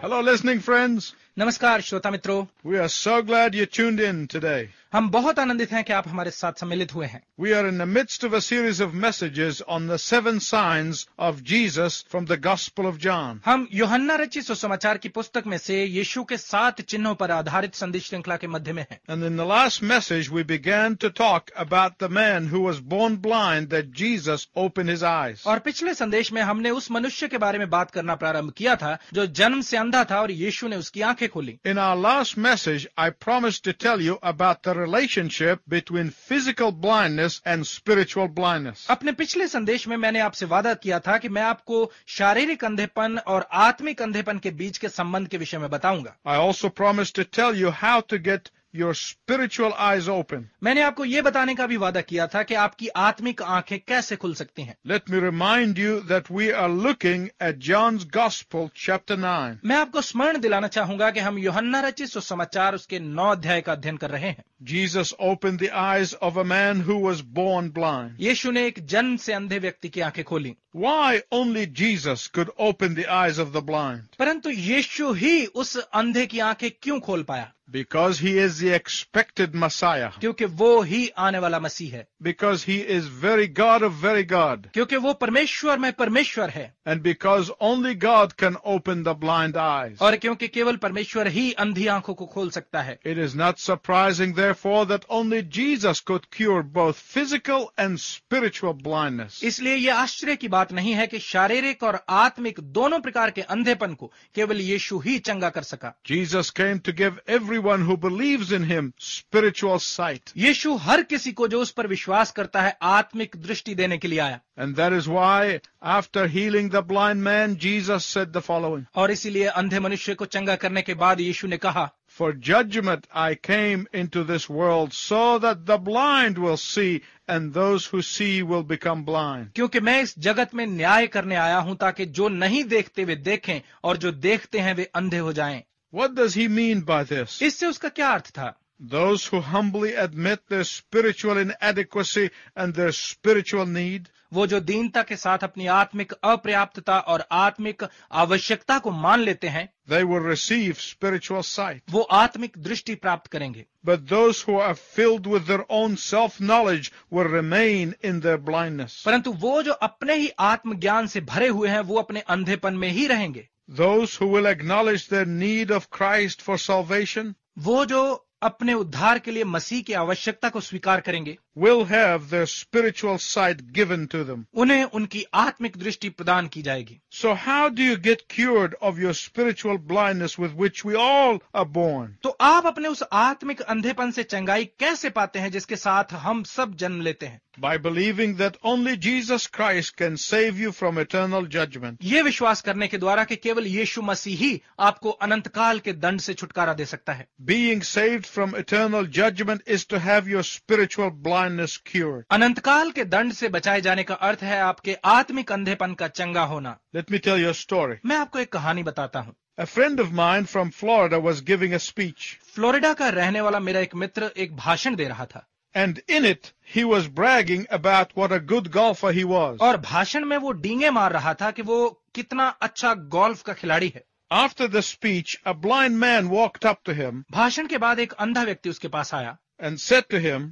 Hello, listening friends. नमस्कार श्रोता मित्रों, We are so glad you tuned in today. हम बहुत आनंदित हैं कि आप हमारे साथ सम्मिलित हुए हैं। We are in the midst of a series of messages on the 7 signs of Jesus from the Gospel of John. हम यूहन्ना रचित सुसमाचार की पुस्तक में से यीशु के 7 चिन्हों पर आधारित संदेश श्रृंखला के मध्य में हैं। And in the last message, we began to talk about the man who was born blind that Jesus opened his eyes. और पिछले संदेश में हमने उस मनुष्य के बारे में बात करना प्रारंभ किया था जो जन्म से अंधा था और यीशु ने उसकी आंखें खोली। In our last message, I promised to tell you about the relationship between physical blindness and spiritual blindness. अपने पिछले संदेश में मैंने आपसे वादा किया था कि मैं आपको शारीरिक अंधेपन और आत्मिक अंधेपन के बीच के संबंध के विषय में बताऊंगा। I also promised to tell you how to get your spiritual eyes open. मैंने आपको ये बताने का भी वादा किया था कि आपकी आत्मिक आंखें कैसे खुल सकती हैं। Let me remind you that we are looking at John's Gospel, chapter 9. मैं आपको स्मरण दिलाना चाहूंगा कि हम यूहन्ना रचित सुसमाचार उसके 9 अध्याय का अध्ययन कर रहे हैं। Jesus opened the eyes of a man who was born blind. यीशु ने एक जन्म से अंधे व्यक्ति की आंखें खोली। Why only Jesus could open the eyes of the blind? परंतु यीशु ही उस अंधे की आंखें क्यों खोल पाया? Because he is the expected Messiah. क्योंकि वो ही आने वाला मसीह है। Because he is very God of very God. क्योंकि वो परमेश्वर में परमेश्वर है। And because only God can open the blind eyes. और क्योंकि केवल परमेश्वर ही अंधी आंखों को खोल सकता है। It is not surprising, therefore, that only Jesus could cure both physical and spiritual blindness. इसलिए ये आश्चर्य की बात नहीं है कि शारीरिक और आत्मिक दोनों प्रकार के अंधेपन को केवल यीशु ही चंगा कर सका। Jesus came to give everyone who believes in him spiritual sight. यीशु हर किसी को जो उस पर विश्वास करता है आत्मिक दृष्टि देने के लिए आया। And that is why, after healing the blind man, Jesus said the following. और इसीलिए अंधे मनुष्य को चंगा करने के बाद यीशु ने कहा, For judgment I came into this world so that the blind will see and those who see will become blind. क्योंकि मैं इस जगत में न्याय करने आया हूं ताकि जो नहीं देखते वे देखें और जो देखते हैं वे अंधे हो जाएं। What does he mean by this? इससे उसका क्या अर्थ था? Those who humbly admit their spiritual inadequacy and their spiritual need. वो जो दीनता के साथ अपनी आत्मिक अपर्याप्तता और आत्मिक आवश्यकता को मान लेते हैं, They will receive spiritual sight. वो आत्मिक दृष्टि प्राप्त करेंगे। But those who are filled with their own self-knowledge will remain in their blindness. परंतु वो जो अपने ही आत्मज्ञान से भरे हुए हैं वो अपने अंधेपन में ही रहेंगे। Those who will acknowledge their need of Christ for salvation वो जो अपने उद्धार के लिए मसीह की आवश्यकता को स्वीकार करेंगे will have their spiritual sight given to them. उन्हें उनकी आत्मिक दृष्टि प्रदान की जाएगी। So how do you get cured of your spiritual blindness with which we all are born? तो आप अपने उस आत्मिक अंधेपन से चंगाई कैसे पाते हैं जिसके साथ हम सब जन्म लेते हैं? By believing that only Jesus Christ can save you from eternal judgment. ये विश्वास करने के द्वारा कि केवल यीशु मसीह ही आपको अनंत काल के दंड से छुटकारा दे सकता है। Being saved from eternal judgment is to have your spiritual blindness cured. अनंत काल के दंड से बचाए जाने का अर्थ है आपके आत्मिक अंधेपन का चंगा होना। Let me tell you a story. मैं आपको एक कहानी बताता हूँ। A friend of mine from Florida was giving a speech. Florida का रहने वाला मेरा एक मित्र एक भाषण दे रहा था। And in it, he was bragging about what a good golfer he was. और भाषण में वो डींगे मार रहा था कि वो कितना अच्छा गोल्फ का खिलाड़ी है। After the speech, a blind man walked up to him भाषण के बाद एक अंधा व्यक्ति उसके पास आया and said to him,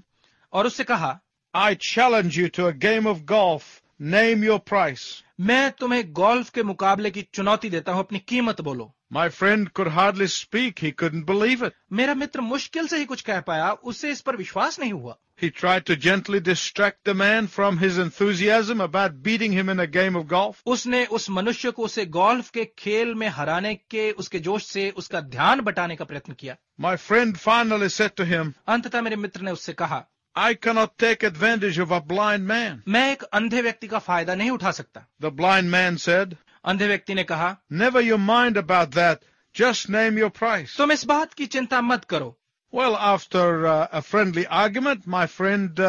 और उससे कहा, I challenge you to a game of golf. Name your price. मैं तुम्हें गोल्फ के मुकाबले की चुनौती देता हूँ, अपनी कीमत बोलो। My friend could hardly speak. He couldn't believe it. मेरा मित्र मुश्किल से ही कुछ कह पाया, उससे इस पर विश्वास नहीं हुआ। He tried to gently distract the man from his enthusiasm about beating him in a game of golf. उसने उस मनुष्य को उसे गोल्फ के खेल में हराने के उसके जोश से उसका ध्यान बटाने का प्रयत्न किया। My friend finally said to him, अंततः मेरे मित्र ने उससे कहा, I cannot take advantage of a blind man. मैं एक अंधे व्यक्ति का फायदा नहीं उठा सकता। The blind man said, अंधे व्यक्ति ने कहा, Never you mind about that. Just name your price. तुम इस बात की चिंता मत करो। Well, after a friendly argument, my friend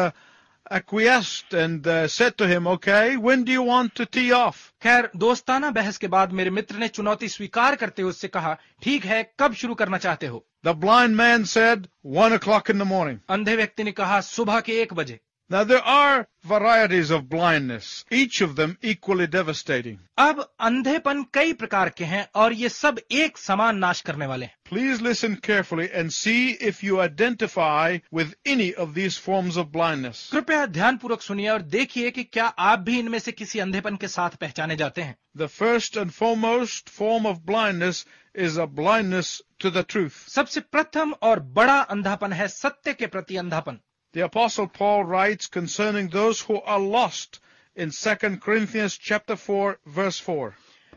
acquiesced and said to him, okay, when do you want to tee off? खैर दोस्ताना बहस के बाद मेरे मित्र ने चुनौती स्वीकार करते हुए उससे कहा, ठीक है, कब शुरू करना चाहते हो? The blind man said, 1 o'clock in the morning. अंधे व्यक्ति ने कहा, सुबह के 1 बजे। Now there are varieties of blindness, each of them equally devastating. अब अंधेपन कई प्रकार के हैं और ये सब एक समान नाश करने वाले हैं। Please listen carefully and see if you identify with any of these forms of blindness. कृपया ध्यानपूर्वक सुनिए और देखिए कि क्या आप भी इनमें से किसी अंधेपन के साथ पहचाने जाते हैं। The first and foremost form of blindness is a blindness to the truth. सबसे प्रथम और बड़ा अंधापन है सत्य के प्रति अंधापन। The Apostle Paul writes concerning those who are lost in 2 Corinthians chapter 4 verse 4.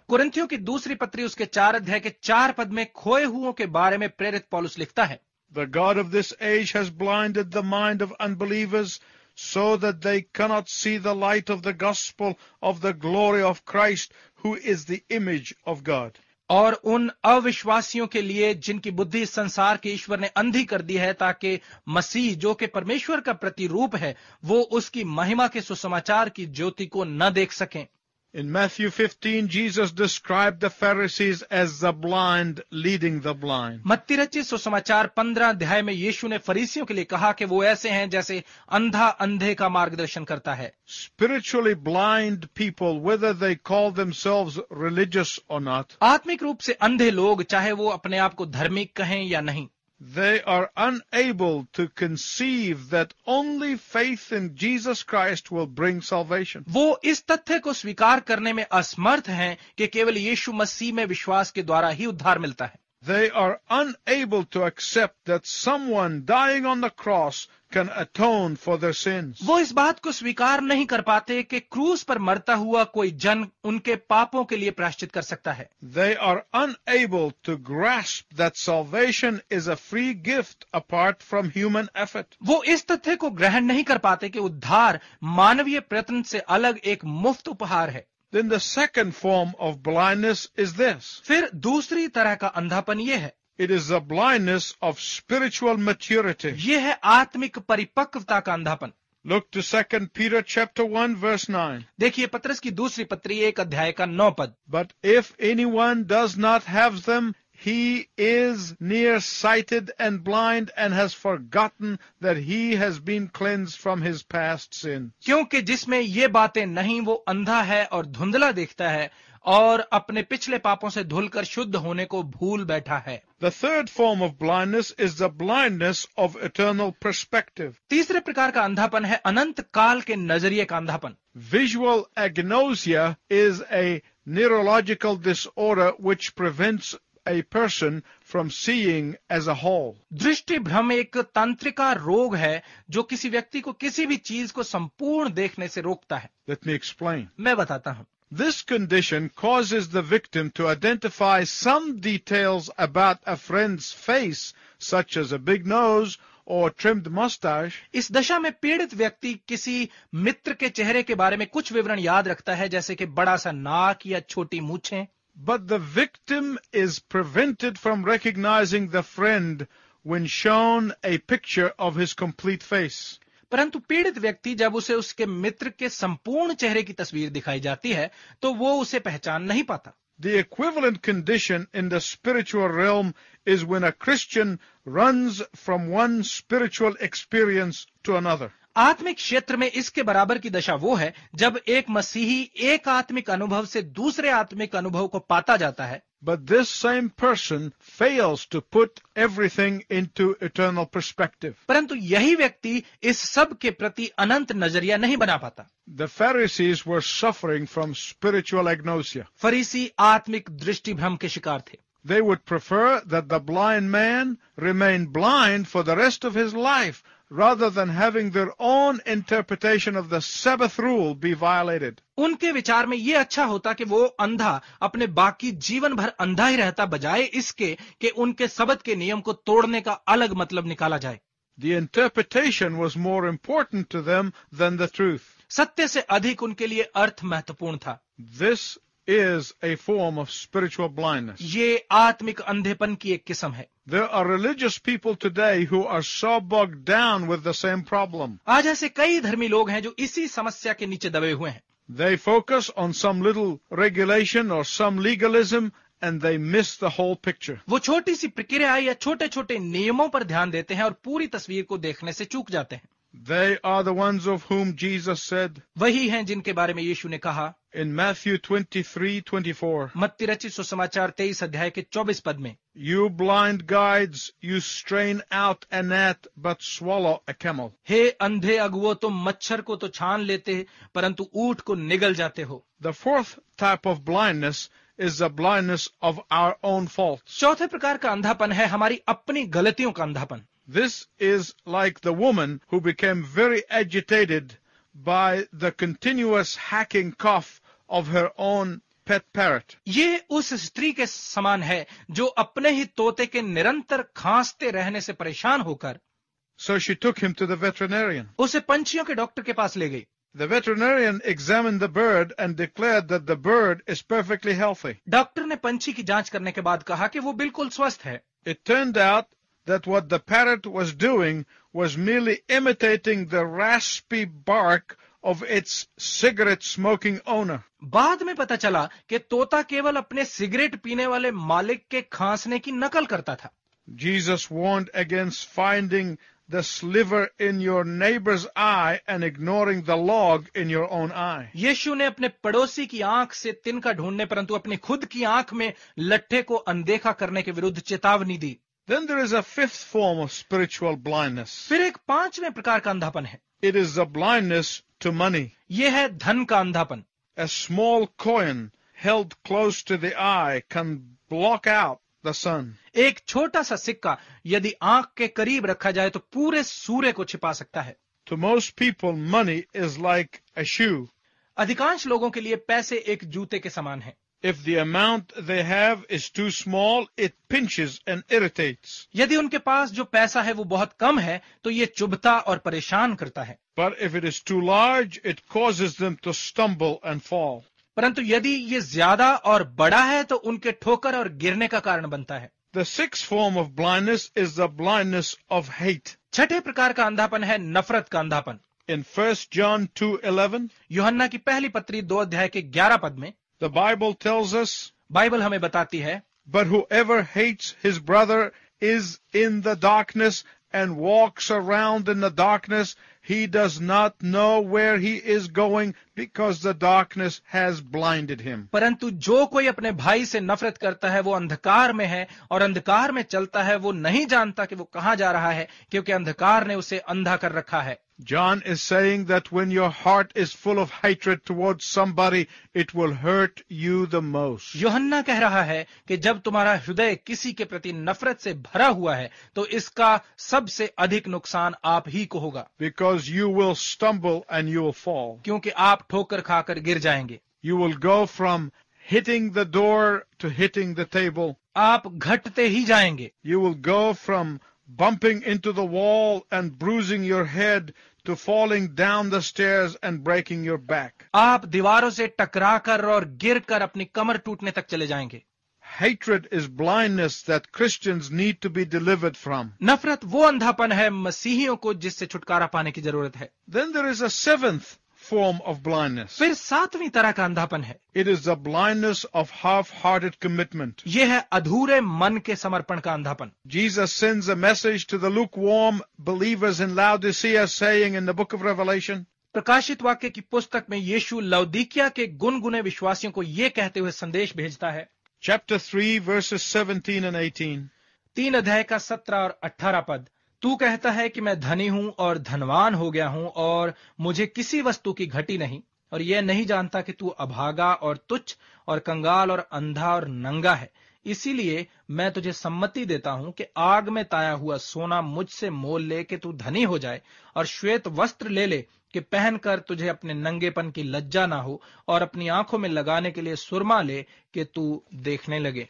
कुरिन्थियों की दूसरी पत्री उसके 4 अध्याय के 4 पद में खोए हुओं के बारे में प्रेरित पौलुस लिखता है, The God of this age has blinded the mind of unbelievers so that they cannot see the light of the gospel of the glory of Christ, who is the image of God. और उन अविश्वासियों के लिए जिनकी बुद्धि इस संसार के ईश्वर ने अंधी कर दी है, ताकि मसीह जो कि परमेश्वर का प्रतिरूप है वो उसकी महिमा के सुसमाचार की ज्योति को न देख सकें। In Matthew 15, Jesus described the Pharisees as the blind leading the blind. मत्ती रचित सुसमाचार 15 अध्याय में यीशु ने फरीसियों के लिए कहा कि वो ऐसे हैं जैसे अंधा अंधे का मार्गदर्शन करता है। Spiritually blind people, whether they call themselves religious or not, आत्मिक रूप से अंधे लोग, चाहे वो अपने आप को धार्मिक कहें या नहीं, they are unable to conceive that only faith in Jesus Christ will bring salvation. वो इस तथ्य को स्वीकार करने में असमर्थ हैं कि केवल यीशु मसीह में विश्वास के द्वारा ही उद्धार मिलता है। They are unable to accept that someone dying on the cross can atone for their sins. वो इस बात को स्वीकार नहीं कर पाते कि क्रूस पर मरता हुआ कोई जन उनके पापों के लिए प्रायश्चित कर सकता है। They are unable to grasp that salvation is a free gift apart from human effort. वो इस तथ्य को ग्रहण नहीं कर पाते कि उद्धार मानवीय प्रयत्न से अलग एक मुफ्त उपहार है। Then the second form of blindness is this. फिर दूसरी तरह का अंधापन ये है, It is the blindness of spiritual maturity. ये है आत्मिक परिपक्वता का अंधापन। Look to 2 Peter chapter 1 verse 9. देखिए पत्रस की दूसरी पत्री 1 अध्याय का 9 पद। But if anyone does not have them, he is nearsighted and blind and has forgotten that he has been cleansed from his past sin. क्योंकि जिसमें ये बातें नहीं वो अंधा है और धुंधला देखता है और अपने पिछले पापों से धुलकर शुद्ध होने को भूल बैठा है। The third form of blindness is the blindness of eternal perspective. तीसरे प्रकार का अंधापन है अनंत काल के नजरिए का अंधापन। Visual agnosia is a neurological disorder which prevents a person from seeing as a whole. दृष्टि भ्रम एक तंत्रिका रोग है जो किसी व्यक्ति को किसी भी चीज को संपूर्ण देखने से रोकता है। Let me explain. मैं बताता हूँ। This condition causes the victim to identify some details about a friend's face, such as a big nose or trimmed mustache. इस दशा में पीड़ित व्यक्ति किसी मित्र के चेहरे के बारे में कुछ विवरण याद रखता है, जैसे कि बड़ा सा नाक या छोटी मूछें। But the victim is prevented from recognizing the friend when shown a picture of his complete face. परंतु पीड़ित व्यक्ति जब उसे उसके मित्र के संपूर्ण चेहरे की तस्वीर दिखाई जाती है तो वो उसे पहचान नहीं पाता। The equivalent condition in the spiritual realm is when a Christian runs from one spiritual experience to another. आत्मिक क्षेत्र में इसके बराबर की दशा वो है जब एक मसीही एक आत्मिक अनुभव से दूसरे आत्मिक अनुभव को पाता जाता है। But this same person fails to put everything into eternal perspective. परंतु यही व्यक्ति इस सब के प्रति अनंत नजरिया नहीं बना पाता। The Pharisees were suffering from spiritual agnosia. फरीसी आत्मिक दृष्टि भ्रम के शिकार थे। They would prefer that the blind man remain blind for the rest of his life, rather than having their own interpretation of the Sabbath rule be violated. उनके विचार में ये अच्छा होता कि वो अंधा अपने बाकी जीवन भर अंधा ही रहता, बजाय इसके कि उनके सबत के नियम को तोड़ने का अलग मतलब निकाला जाए। The interpretation was more important to them than the truth. सत्य से अधिक उनके लिए अर्थ महत्वपूर्ण था। This is a form of spiritual blindness. ये आत्मिक अंधेपन की एक किस्म है। There are religious people today who are so bogged down with the same problem. आज ऐसे कई धर्मी लोग हैं जो इसी समस्या के नीचे दबे हुए हैं। They focus on some little regulation or some legalism and they miss the whole picture. वो छोटी सी प्रक्रिया या छोटे छोटे नियमों पर ध्यान देते हैं और पूरी तस्वीर को देखने से चूक जाते हैं। They are the ones of whom Jesus said वही हैं जिनके बारे में यीशु ने कहा in Matthew 23:24, मत्ती रचित सुसमाचार 23 अध्याय के 24 पद में, "You blind guides, you strain out a gnat but swallow a camel." हे अंधे अगुओ, तुम मच्छर को तो छान लेते परंतु ऊंट को निगल जाते हो। The fourth type of blindness is the blindness of our own faults. चौथे प्रकार का अंधापन है हमारी अपनी गलतियों का अंधापन। This is like the woman who became very agitated by the continuous hacking cough of her own pet parrot. ये उस स्त्री के समान है जो अपने ही तोते के निरंतर खांसते रहने से परेशान होकर So she took him to the veterinarian. उसे पंछियों के डॉक्टर के पास ले गई। The veterinarian examined the bird and declared that the bird is perfectly healthy. Doctor ने पंछी की जांच करने के बाद कहा कि वो बिल्कुल स्वस्थ है। It turned out that what the parrot was doing was merely imitating the raspy bark of its cigarette smoking owner. बाद में पता चला कि तोता केवल अपने सिगरेट पीने वाले मालिक के खांसने की नकल करता था। Jesus warned against finding the sliver in your neighbor's eye and ignoring the log in your own eye. यीशु ने अपने पड़ोसी की आंख से तिनका ढूंढने परंतु अपनी खुद की आंख में लट्ठे को अनदेखा करने के विरुद्ध चेतावनी दी। Then there is a fifth form of spiritual blindness. फिर एक पांचवें प्रकार का अंधापन है। It is the blindness to money. यह है धन का अंधापन। A small coin held close to the eye can block out the sun. एक छोटा सा सिक्का यदि आंख के करीब रखा जाए तो पूरे सूर्य को छिपा सकता है। To most people, money is like a shoe. अधिकांश लोगों के लिए पैसे एक जूते के समान है। If the amount they have is too small, it pinches and irritates. यदि उनके पास जो पैसा है वो बहुत कम है तो ये चुभता और परेशान करता है। But if it is too large, it causes them to stumble and fall. परंतु यदि ये ज्यादा और बड़ा है तो उनके ठोकर और गिरने का कारण बनता है। The sixth form of blindness is the blindness of hate. छठे प्रकार का अंधापन है नफरत का अंधापन। In 1 John 2:11, यूहन्ना की पहली पत्री 2 अध्याय के 11 पद में the Bible tells us, Bible हमें बताती है, "But whoever hates his brother is in the darkness and walks around in the darkness. He does not know where he is going because the darkness has blinded him." परंतु जो कोई अपने भाई से नफरत करता है वो अंधकार में है और अंधकार में चलता है, वो नहीं जानता कि वो कहां जा रहा है क्योंकि अंधकार ने उसे अंधा कर रखा है। John is saying that when your heart is full of hatred towards somebody, it will hurt you the most. यूहन्ना कह रहा है कि जब तुम्हारा हृदय किसी के प्रति नफरत से भरा हुआ है तो इसका सबसे अधिक नुकसान आप ही को होगा, Because you will stumble and you will fall. क्योंकि आप ठोकर खाकर गिर जाएंगे। You will go from hitting the door to hitting the table. आप घटते ही जाएंगे। You will go from bumping into the wall and bruising your head to falling down the stairs and breaking your back. आप दीवारों से टकराकर और गिरकर अपनी कमर टूटने तक चले जाएंगे। Hatred is blindness that Christians need to be delivered from. नफरत वो अंधापन है मसीहियों को जिससे छुटकारा पाने की जरूरत है। Then there is a seventh form of blindness. फिर सातवीं तरह का अंधापन है। It is the blindness of half-hearted commitment. यह है अधूरे मन के समर्पण का अंधापन। Jesus sends a message to the lukewarm believers in Laodicea, saying in the book of Revelation, प्रकाशित वाक्य की पुस्तक में यीशु लौदीकिया के गुनगुने विश्वासियों को ये कहते हुए संदेश भेजता है, chapter 3, verses 17 and 18. 3 अध्याय का 17 और 18 पद। तू कहता है कि मैं धनी हूं और धनवान हो गया हूं और मुझे किसी वस्तु की घटी नहीं, और यह नहीं जानता कि तू अभागा और तुच्छ और कंगाल और अंधा और नंगा है। इसीलिए मैं तुझे सम्मति देता हूं कि आग में ताया हुआ सोना मुझसे मोल ले कि तू धनी हो जाए, और श्वेत वस्त्र ले ले कि पहनकर तुझे अपने नंगेपन की लज्जा ना हो, और अपनी आंखों में लगाने के लिए सुरमा ले कि तू देखने लगे।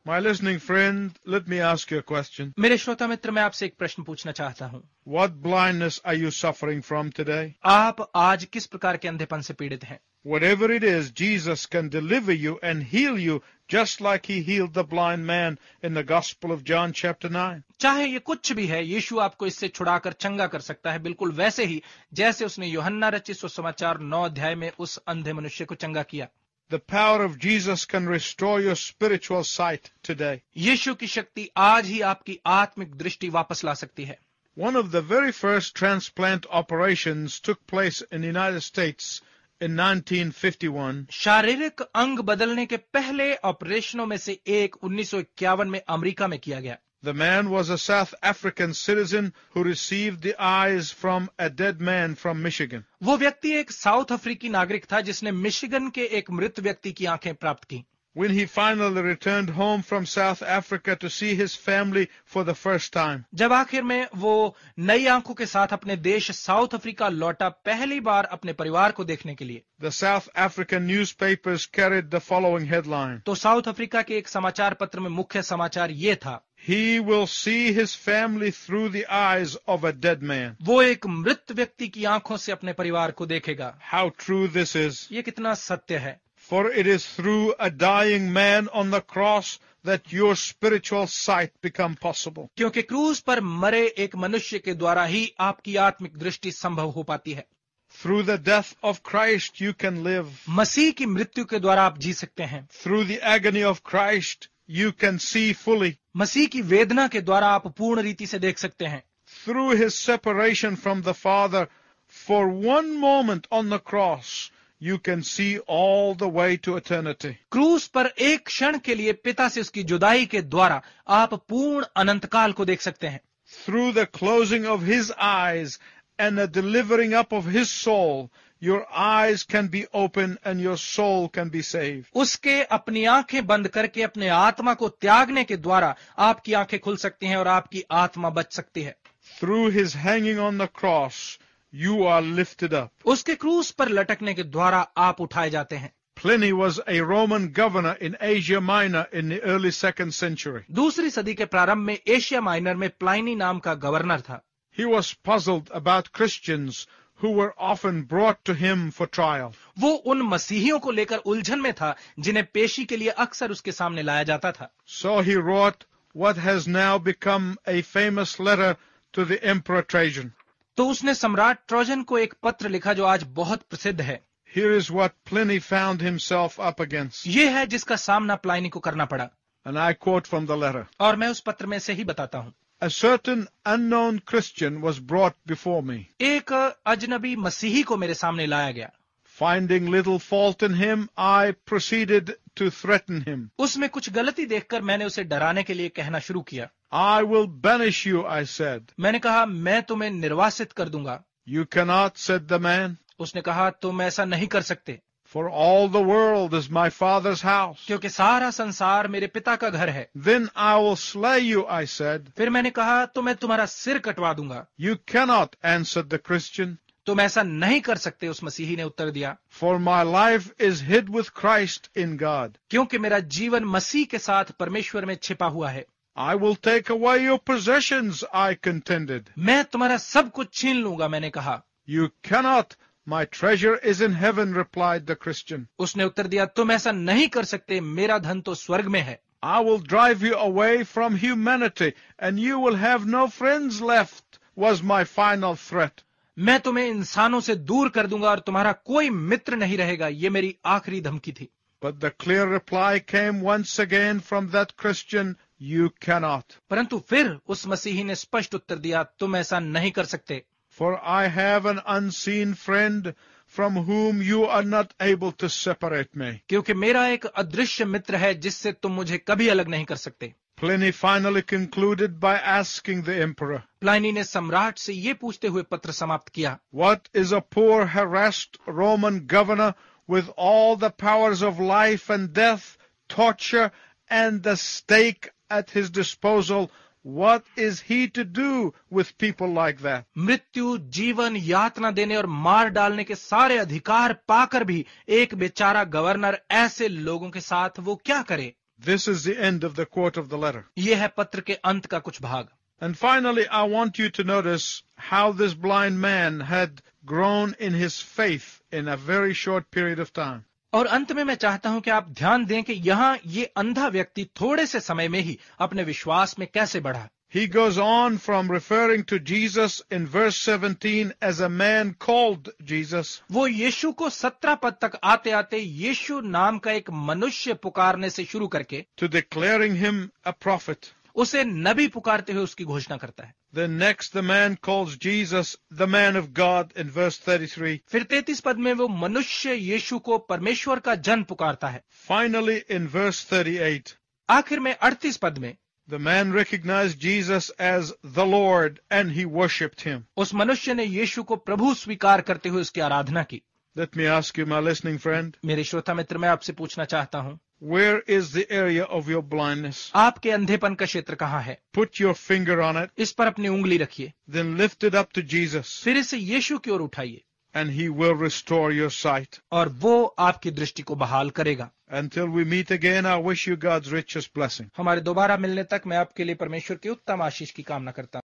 My listening friend, let me ask you a question. मेरे श्रोता मित्र, मैं आपसे एक प्रश्न पूछना चाहता हूं। What blindness are you suffering from today? आप आज किस प्रकार के अंधेपन से पीड़ित हैं? Whatever it is, Jesus can deliver you and heal you just like he healed the blind man in the Gospel of John chapter 9. चाहे ये कुछ भी है, यीशु आपको इससे छुड़ाकर चंगा कर सकता है, बिल्कुल वैसे ही जैसे उसने यूहन्ना रचित सुसमाचार 9 अध्याय में उस अंधे मनुष्य को चंगा किया। The power of Jesus can restore your spiritual sight today. यीशु की शक्ति आज ही आपकी आत्मिक दृष्टि वापस ला सकती है। One of the very first transplant operations took place in the United States in 1951. शारीरिक अंग बदलने के पहले ऑपरेशनों में से एक 1951 में अमेरिका में किया गया। The man was a South African citizen who received the eyes from a dead man from Michigan. वो व्यक्ति एक साउथ अफ्रीकी नागरिक था जिसने मिशिगन के एक मृत व्यक्ति की आंखें प्राप्त की। When he finally returned home from South Africa to see his family for the first time, जब आखिर में वो नई आंखों के साथ अपने देश साउथ अफ्रीका लौटा, पहली बार अपने परिवार को देखने के लिए, the South African newspapers carried the following headline: तो साउथ अफ्रीका के एक समाचार पत्र में मुख्य समाचार ये था, He will see his family through the eyes of a dead man. वो एक मृत व्यक्ति की आंखों से अपने परिवार को देखेगा। How true this is. ये कितना सत्य है। For it is through a dying man on the cross that your spiritual sight become possible. क्योंकि क्रूस पर मरे एक मनुष्य के द्वारा ही आपकी आत्मिक दृष्टि संभव हो पाती है। Through the death of Christ you can live. मसीह की मृत्यु के द्वारा आप जी सकते हैं। Through the agony of Christ you can see fully. मसीह की वेदना के द्वारा आप पूर्ण रीति से देख सकते हैं। Through his separation from the Father for one moment on the cross, you can see all the way to eternity. क्रूस पर एक क्षण के लिए पिता से उसकी जुदाई के द्वारा आप पूर्ण अनंतकाल को देख सकते हैं। Through the closing of his eyes and the delivering up of his soul, your eyes can be open and your soul can be saved. उसके अपनी आंखें बंद करके अपने आत्मा को त्यागने के द्वारा आपकी आंखें खुल सकती हैं और आपकी आत्मा बच सकती है। Through his hanging on the cross, you are lifted up. उसके क्रूस पर लटकने के द्वारा आप उठाए जाते हैं। Pliny was a Roman governor in Asia Minor in the early 2nd century. दूसरी सदी के प्रारंभ में एशिया माइनर में प्लाइनी नाम का गवर्नर था। He was puzzled about Christians who were often brought to him for trial. वो उन मसीहियों को लेकर उलझन में था जिन्हें पेशी के लिए अक्सर उसके सामने लाया जाता था। So he wrote what has now become a famous letter to the Emperor Trajan. तो उसने सम्राट ट्रोजन को एक पत्र लिखा जो आज बहुत प्रसिद्ध है। Here is what Pliny found himself up against. ये है जिसका सामना प्लाइनी को करना पड़ा। And I quote from the letter. और मैं उस पत्र में से ही बताता हूँ। A certain unknown Christian was brought before me. एक अजनबी मसीही को मेरे सामने लाया गया। Finding little fault in him, I proceeded to threaten him. उसमें कुछ गलती देखकर मैंने उसे डराने के लिए कहना शुरू किया। I will banish you, I said. मैंने कहा मैं तुम्हें निर्वासित कर दूंगा। You cannot, said the man. उसने कहा तुम ऐसा नहीं कर सकते। For all the world is my father's house. क्योंकि सारा संसार मेरे पिता का घर है। Then I will slay you, I said. फिर मैंने कहा तो मैं तुम्हारा सिर कटवा दूंगा। You cannot, answered the Christian. तुम ऐसा नहीं कर सकते, उस मसीही ने उत्तर दिया। For my life is hid with Christ in God. क्योंकि मेरा जीवन मसीह के साथ परमेश्वर में छिपा हुआ है। I will take away your possessions, I contended. मैं तुम्हारा सब कुछ छीन लूंगा, मैंने कहा। You cannot. My treasure is in heaven, replied the Christian. उसने उत्तर दिया तुम ऐसा नहीं कर सकते, मेरा धन तो स्वर्ग में है। I will drive you away from humanity and you will have no friends left, was my final threat. मैं तुम्हें इंसानों से दूर कर दूंगा और तुम्हारा कोई मित्र नहीं रहेगा, ये मेरी आखिरी धमकी थी। But the clear reply came once again from that Christian, you cannot. परंतु फिर उस मसीही ने स्पष्ट उत्तर दिया तुम ऐसा नहीं कर सकते। For I have an unseen friend from whom you are not able to separate me. क्योंकि मेरा एक अदृश्य मित्र है जिससे तुम मुझे कभी अलग नहीं कर सकते। Pliny finally concluded by asking the emperor, प्लाइनी ने सम्राट से ये पूछते हुए पत्र समाप्त किया, what is a poor harassed Roman governor with all the powers of life and death, torture and the stake at his disposal, what is he to do with people like that? मृत्यु, जीवन, यातना देने और मार डालने के सारे अधिकार पाकर भी एक बेचारा गवर्नर ऐसे लोगों के साथ वो क्या करे? This is the end of the quote of the letter. ये है पत्र के अंत का कुछ भाग। And finally, I want you to notice how this blind man had grown in his faith in a very short period of time. और अंत में मैं चाहता हूं कि आप ध्यान दें कि यहाँ ये अंधा व्यक्ति थोड़े से समय में ही अपने विश्वास में कैसे बढ़ा। He goes on from referring to Jesus in verse 17 as a man called Jesus. वो यीशु को 17 पद तक आते आते यीशु नाम का एक मनुष्य पुकारने से शुरू करके To declaring him a prophet. उसे नबी पुकारते हुए उसकी घोषणा करता है। Then next the man calls Jesus the man of God in verse 33. फिर 33 पद में वो मनुष्य यीशु को परमेश्वर का जन पुकारता है। Finally in verse 38, आखिर में 38 पद में the man recognized Jesus as the Lord and he worshipped him. उस मनुष्य ने यीशु को प्रभु स्वीकार करते हुए उसकी आराधना की। Let me ask you, my listening friend, मेरे श्रोता मित्र, मैं आपसे पूछना चाहता हूँ, where is the area of your blindness? आपके अंधेपन का क्षेत्र कहाँ है? Put your finger on it, इस पर अपनी उंगली रखिए, then lift it up to Jesus, फिर इसे यीशु की ओर उठाइए and he will restore your sight. और वो आपकी दृष्टि को बहाल करेगा। Until we meet again, I wish you God's richest blessing. हमारे दोबारा मिलने तक मैं आपके लिए परमेश्वर की उत्तम आशीष की कामना करता हूँ।